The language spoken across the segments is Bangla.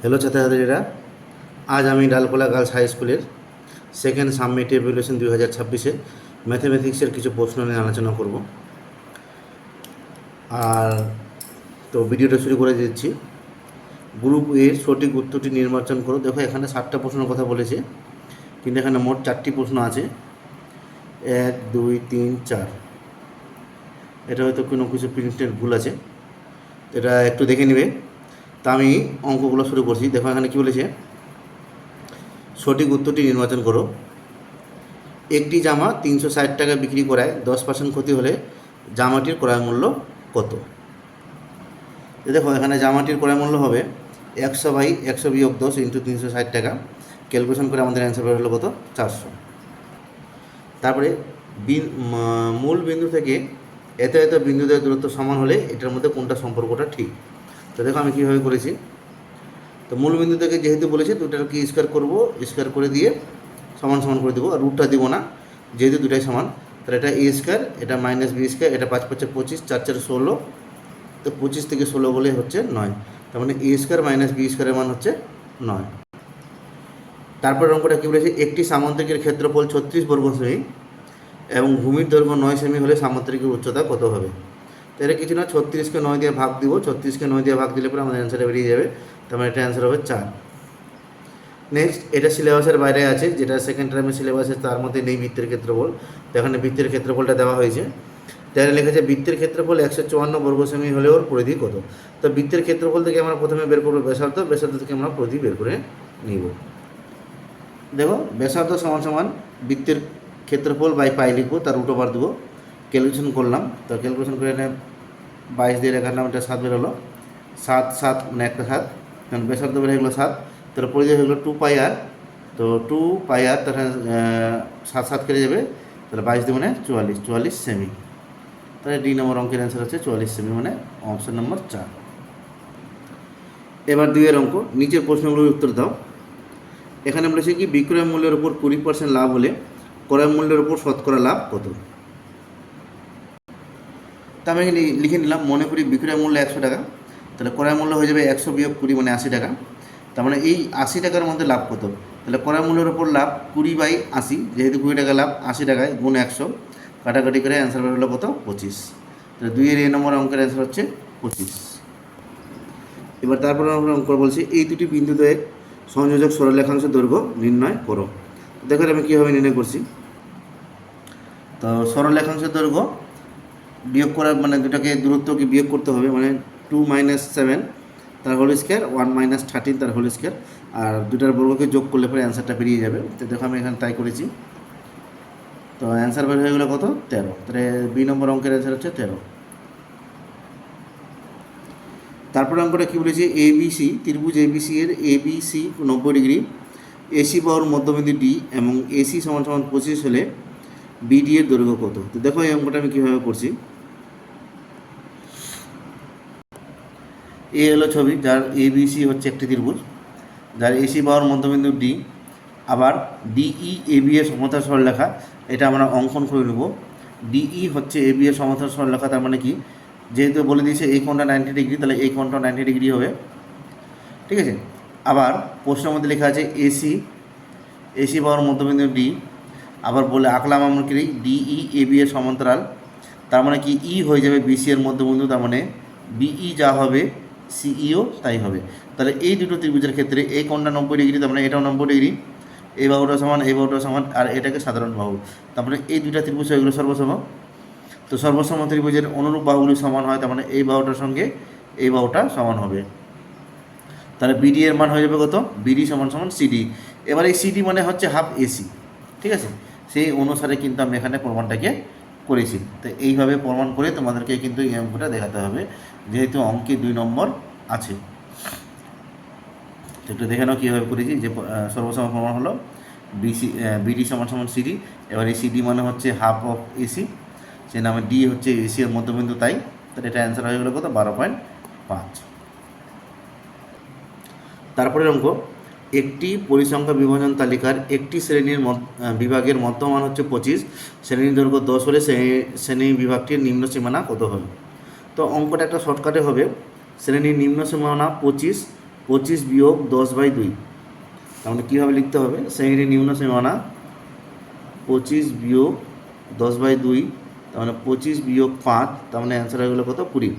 হ্যালো ছাত্রছাত্রীরা, আজ আমি ডালকোলা গার্লস হাই স্কুলের সেকেন্ড সাবমিট ইভ্যালুয়েশন 2026-এ ম্যাথমেটিক্সের কিছু প্রশ্ন নিয়ে আলোচনা করব। আর তো ভিডিওটা শুরু করে দিচ্ছি। গ্রুপ এর সঠিক উত্তরটি নির্বাচন করো। দেখো, এখানে 7টা প্রশ্নের কথা বলেছে, কিন্তু এখানে মোট 4টি প্রশ্ন আছে। 1, 2, 3, 4। এটা হয়তো কোনো কিছু প্রিন্টের ভুল আছে, এটা একটু দেখে নেবে। তা আমি অঙ্কগুলো শুরু করছি। দেখো, এখানে কী বলেছে, সঠিক উত্তরটি নির্বাচন করো। একটি জামা 360 টাকা বিক্রি করায় 10% ক্ষতি হলে জামাটির ক্রয় মূল্য কত? দেখো, এখানে জামাটির ক্রয় মূল্য হবে 100/100 - 10 × 360 টাকা। ক্যালকুলেশন করে আমাদের অ্যান্সার বের হলো কত? 400। তারপরে মূল বিন্দু থেকে এত এত বিন্দুদের দূরত্ব সমান হলে এটার মধ্যে কোনটা সম্পর্কটা ঠিক? তো দেখো, আমি কীভাবে করেছি। তো মূল বিন্দু থেকে যেহেতু বলেছি, দুটাকে স্কোয়ার করবো, স্কোয়ার করে দিয়ে সমান সমান করে দেবো। আর রুটটা দিব না, যেহেতু দুটাই সমান। তাহলে এটা a স্কোয়ার, এটা -b স্কোয়ার, এটা 5 × 5 = 25, 4 × 4 = 16। তো 25 থেকে 16 বলে হচ্ছে 9। তার মানে a স্কোয়ার - b স্কোয়ারের মান হচ্ছে 9। তারপর অঙ্কটা কী বলেছে, একটি সামুদ্রিকের ক্ষেত্রফল 36 বর্গ সেমি এবং ভূমির দৈর্ঘ্য 9 সেমি হলে সামুদ্রিকের উচ্চতা কত হবে? তো এটা কিছু না, 36কে 9 দিয়ে ভাগ দিব। 36কে 9 দিয়ে ভাগ দিলে পরে আমাদের অ্যান্সারটা বেরিয়ে যাবে। তার মানে এটা অ্যান্সার হবে 4। নেক্সট, এটা সিলেবাসের বাইরে আছে, যেটা সেকেন্ড টার্মের সিলেবাসে, তার মধ্যে নেই বৃত্তের ক্ষেত্রফল। তো এখানে বৃত্তের ক্ষেত্রফলটা দেওয়া হয়েছে। তাহলে লেখা বৃত্তের ক্ষেত্রফল 154 বর্গ সেমি হলে ওর পরিধি কত? তো বৃত্তের ক্ষেত্রফল থেকে আমরা প্রথমে বের করবো ব্যাসার্ধ, ব্যাসার্ধ থেকে আমরা পরিধি বের করে নিব। দেখো, ব্যাসার্ধ সমান সমান বৃত্তের ক্ষেত্রফল বাই পাই লিখবো, তার উল্টো বার দেবো। ক্যালকুলেশন করলাম, তো ক্যালকুলেশন করে এনে 22 দিয়ে রাখলাম, এটা 7 বের হলো। 7 7 মানে একটা 7, কারণ ব্যাসার্ধ বের হয়ে গেলো 7। তাহলে পরিধি হয়ে গেলো 2πr। তো 2πr, তাহলে 7 7 কেটে যাবে। তাহলে 22 দিয়ে মানে 44 সেমি। তাহলে ডি নম্বর অঙ্কের অ্যান্সার হচ্ছে 44 সেমি, মানে অপশন নম্বর 4। এবার 2 এর অঙ্ক, নিচের প্রশ্নগুলোর উত্তর দাও। এখানে বলেছে কি, বিক্রয় মূল্যের উপর 20% লাভ হলে ক্রয় মূল্যের উপর শতকরা লাভ কত? তা আমি লিখে নিলাম। মনে করি বিক্রয় মূল্য 100 টাকা, তাহলে ক্রয় মূল্য হয়ে যাবে 100 - 20 মানে 80 টাকা। তার মানে এই 80 টাকার মধ্যে লাভ কত? তাহলে ক্রয় মূল্যের উপর লাভ 20/80, যেহেতু 20 টাকা লাভ, 80 টাকায় গুণ 100, কাটাকাটি করে অ্যান্সার বের হলো কত? 25। তাহলে 2 এর নম্বর অঙ্কের অ্যান্সার হচ্ছে 25। এবার তারপরে আমরা অঙ্ক বলছি, এই দুটি বিন্দুতে সংযোজক সরলরেখাংশের দৈর্ঘ্য নির্ণয় করো। দেখো, আমি কীভাবে নির্ণয় করছি। তো সরলরেখাংশের দৈর্ঘ্য বিয়োগ করার মানে দুটাকে দূরত্বকে বিয়োগ করতে হবে, মানে 2 - 7 তার হোল স্কোয়ার, 1 - 13 তার হোল স্কোয়ার, আর দুটার বর্গকে যোগ করলে পরে অ্যান্সারটা বেরিয়ে যাবে। তো দেখো, আমি এখানে তাই করেছি। তো অ্যান্সার বের হয়ে গেলো কত? 13। তাহলে বি নম্বর অঙ্কের অ্যান্সার হচ্ছে 13। তারপরে অঙ্কটা কী বলেছি, ABC ত্রিভুজ ABC এর ABC 90 ডিগ্রি, AC বাহুর মধ্যবিন্দু D এবং AC = 25 হলে BD এর দৈর্ঘ্য কত? তো দেখো, এই অঙ্কটা আমি কীভাবে করছি। এ হলো ছবি, যার ABC হচ্ছে একটি ত্রিভুজ, যার AC বাহুর মধ্যবিন্দু D, আবার DE AB এর সমতল সরলরেখা। এটা আমরা অঙ্কন করে নেব। DE হচ্ছে AB এর সমতল সরলরেখা। তার মানে কি, যেহেতু বলে দিয়েছে এই কোণটা 90 ডিগ্রি, তাহলে এই কোণটা 90 ডিগ্রি হবে, ঠিক আছে। আবার প্রশ্নের মধ্যে লেখা আছে AC বাহুর মধ্যবিন্দু D, আবার বলে আঁকলাম আমরা কি, DE AB এর সমান্তরাল। তার মানে কি, E হয়ে যাবে BC এর মধ্যবিন্দু, তার মানে BE যা হবে CEও তাই হবে। তাহলে এই দুটো ত্রিভুজের ক্ষেত্রে এই কোণটা 90 ডিগ্রি, তার মানে এটাও 90 ডিগ্রি, এই বাহুটা সমান, এই বাহুটা সমান, আর এটাকে সাধারণ বাহু। তার মানে এই দুইটা ত্রিভুজ হয়ে গেলো সর্বসম। তো সর্বসম ত্রিভুজের অনুরূপ বাহুগুলি সমান হয়, তার মানে এই বাহুটার সঙ্গে এই বাহুটা সমান হবে। তাহলে বিডি এর মান হয়ে যাবে কত? BD = CD। এবার এই CD মানে হচ্ছে হাফ AC, ঠিক আছে। সেই অনুসারে কিন্তু আমি এখানে প্রমাণটাকে করেছি। তো এইভাবে প্রমাণ করে তোমাদেরকে কিন্তু এই অঙ্কটা দেখাতে হবে, যেহেতু অঙ্কে 2 নম্বর আছে। তো একটু দেখে নাও কীভাবে করেছি। যে সর্বসম প্রমাণ হলো BD = CD। এবার এই CD মানে হচ্ছে হাফ অফ AC, সে নামে D হচ্ছে AC এর মধ্যবিন্দু, তাই তাহলে এটা অ্যান্সার হয়ে গেলো কত? 12.5। তারপরে অঙ্ক, একটি পরিসংখ্যা বিভাজন তালিকার একটি শ্রেণীর বিভাগের মধ্যমান হচ্ছে 25, শ্রেণীর দৈর্ঘ্য 10 হলে শ্রেণী বিভাগটির নিম্ন সীমানা কত হবে? তো অঙ্কটা একটা শর্টকাটে হবে। শ্রেণীর নিম্ন সীমানা 25, 25 বিয়োগ 10/2, তার মানে কীভাবে লিখতে হবে, শ্রেণীর নিম্ন সীমানা 25 বিয়োগ 10/2, তার মানে 25 বিয়োগ 5, তার মানে অ্যান্সার হয়ে গেলো কত, 20।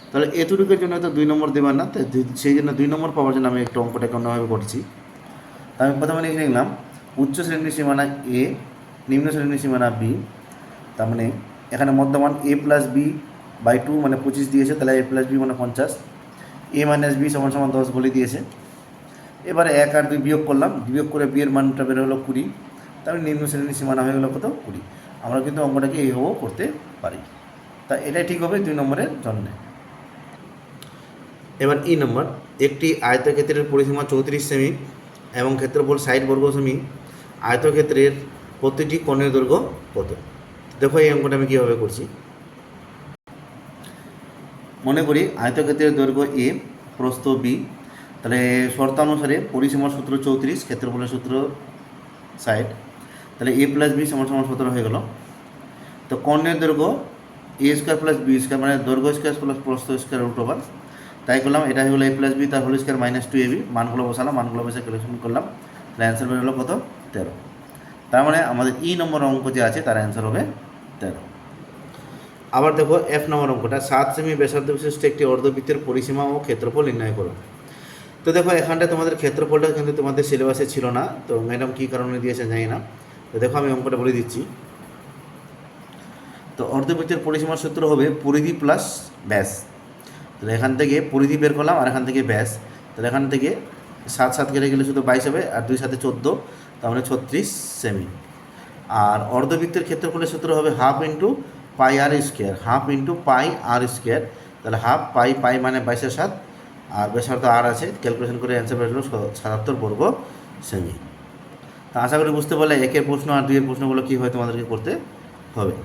তাহলে এতটুকুর জন্য তো 2 নম্বর দেবার না, তাই সেই জন্য 2 নম্বর পাওয়ার জন্য আমি একটু অঙ্কটাকে অন্যভাবে করছি। তা আমি প্রথমে লিখে নিলাম উচ্চ শ্রেণীর সীমানা এ, নিম্ন শ্রেণীর সীমানা বি, তার মানে এখানে মধ্যমান a+b/2 মানে 25 দিয়েছে, তাহলে a+b মানে 50, a-b = 10 বলে দিয়েছে। এবারে 1 আর 2 বিয়োগ করলাম, বিয়োগ করে b এর মানটা বের হলো 20, তাহলে নিম্ন শ্রেণীর সীমানা হয়ে গেলো কত, 20। আমরা কিন্তু অঙ্কটাকে এইভাবেও করতে পারি, তা এটাই ঠিক হবে 2 নম্বরের জন্য। এবার ই নম্বর, একটি আয়তক্ষেত্রের পরিসীমা 34 সেমি এবং ক্ষেত্রফল 60 বর্গ সেমি, আয়তক্ষেত্রের প্রতিটি কোণের দৈর্ঘ্য কত? দেখো এই অঙ্কটা আমি কীভাবে করছি। মনে করি আয়তক্ষেত্রের দৈর্ঘ্য এ, প্রস্থ বি, তাহলে শর্তানুসারে পরিসীমার সূত্র 34, ক্ষেত্রফলের সূত্র 60, তাহলে a+b = 17 হয়ে গেল। তো কোণের দৈর্ঘ্য a² + b² মানে দৈর্ঘ্য স্কোয়ার প্লাস প্রস্থ স্কোয়ার √, তাই করলাম, এটা হলো a+b তার হোল স্কোয়ার -2ab, মানগুলো বসালাম, মানগুলো বসে ক্যালকুলেশন করলাম, তাহলে অ্যান্সার বের হলো কত, 13। তার মানে আমাদের ই নম্বর অঙ্ক যে আছে তার অ্যান্সার হবে 13। আবার দেখো এফ নম্বর অঙ্কটা, 7 সেমি ব্যাসার্ধ বিশিষ্ট একটি অর্ধবৃত্তের পরিসীমা ও ক্ষেত্রফল নির্ণয় করো। তো দেখো এখানটা তোমাদের ক্ষেত্রফলটা কিন্তু তোমাদের সিলেবাসে ছিল না, তো ম্যাডাম কী কারণে দিয়েছে জানি না। তো দেখো আমি অঙ্কটা বলে দিচ্ছি। তো অর্ধবৃত্তের পরিসীমার সূত্র হবে পরিধি প্লাস ব্যাস, তাহলে এখান থেকে পরিধি বের করলাম আর এখান থেকে ব্যাস, তাহলে এখান থেকে 7 কেটে গেলে শুধু 22 হবে, আর 2 × 7 = 14, তার মানে 36 সেমি। আর অর্ধবৃত্তের ক্ষেত্রফলের সূত্র হবে ½ πr², ½ πr², তাহলে ½ পাই মানে 22/7, আর ব্যাসার্ধ আর আছে, ক্যালকুলেশন করে অ্যান্সার বের হলো 77 বর্গ সেমি। তা আশা করি বুঝতে পারলে একের প্রশ্ন আর 2 এর প্রশ্নগুলো কী হয় তোমাদেরকে করতে হবে।